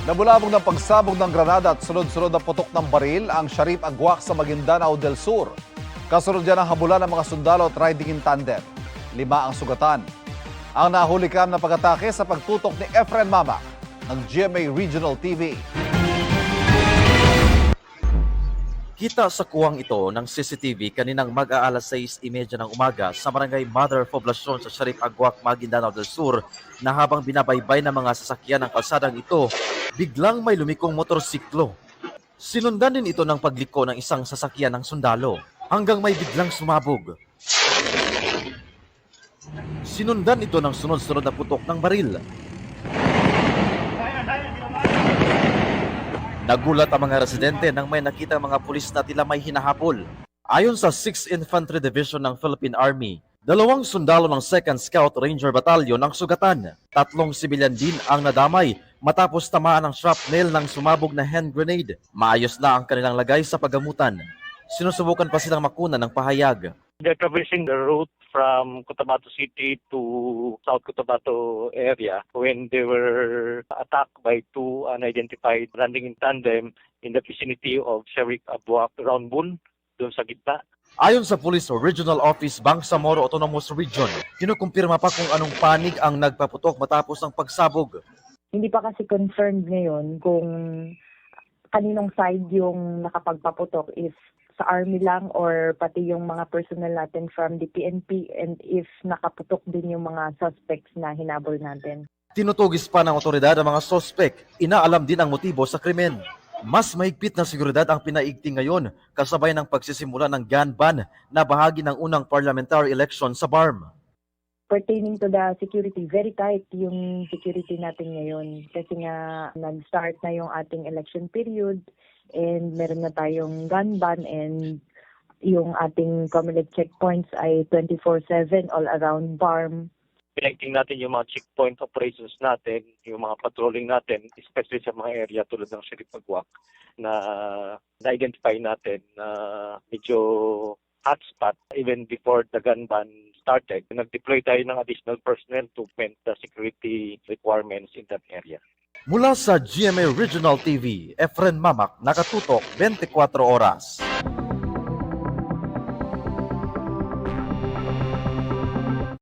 Nabulabog ng pagsabog ng granada at sunod-sunod na putok ng baril ang Sharif Agwak sa Maguindanao del Sur. Kasunod yan ang habulan ng mga sundalo at riding in tandem. 5 ang sugatan. Ang nahulikam na pag-atake sa pagtutok ni Efren Mama ng GMA Regional TV. Kita sa kuwang ito ng CCTV kaninang mag-aalas 6:30 ng umaga sa barangay Mother Poblacion sa Sharif Agwak, Maguindanao del Sur na habang binabaybay ng mga sasakyan ng kalsadang ito, biglang may lumikong motorsiklo. Sinundan din ito ng pagliko ng isang sasakyan ng sundalo hanggang may biglang sumabog. Sinundan ito ng sunod-sunod na putok ng baril. Nagulat ang mga residente nang may nakita ang mga pulis na tila may hinahabol. Ayon sa 6th Infantry Division ng Philippine Army, 2 sundalo ng 2nd Scout Ranger Battalion ang sugatan. 3 sibilyan din ang nadamay matapos tamaan ng shrapnel ng sumabog na hand grenade. Maayos na ang kanilang lagay sa paggamutan. Sinusubukan pa silang makuna ng pahayag. They're traversing the route from Cotabato City to South Cotabato area when they were attacked by 2 unidentified running in tandem in the vicinity of Sharif Agwak, Roundbun, doon sa gitna. Ayon sa Police Regional Office Bangsamoro Autonomous Region, kinukumpirma pa kung anong panig ang nagpaputok matapos ng pagsabog. Hindi pa kasi confirmed ngayon kung kaninong side yung nakapagpaputok, if sa Army lang or pati yung mga personnel natin from the PNP, and if nakaputok din yung mga suspects na hinabol natin. Tinutugis pa ng otoridad ang mga sospek. Inaalam din ang motibo sa krimen. Mas mahigpit na seguridad ang pinaigting ngayon kasabay ng pagsisimula ng gun ban na bahagi ng unang parliamentary election sa BARM. Pertaining to the security, very tight yung security natin ngayon kasi nga nag-start na yung ating election period and meron na tayong gun ban, and yung ating community checkpoints ay 24/7 all around BARM. Pinaigting natin yung mga checkpoint operations natin, yung mga patrolling natin, especially sa mga area tulad ng Sharif Agwak na na-identify natin na medyo hotspot even before the gun ban started. Nag-deploy tayo ng additional personnel to augment the security requirements in that area. Mula sa GMA Regional TV, Efren Mamak, nakatutok 24 oras.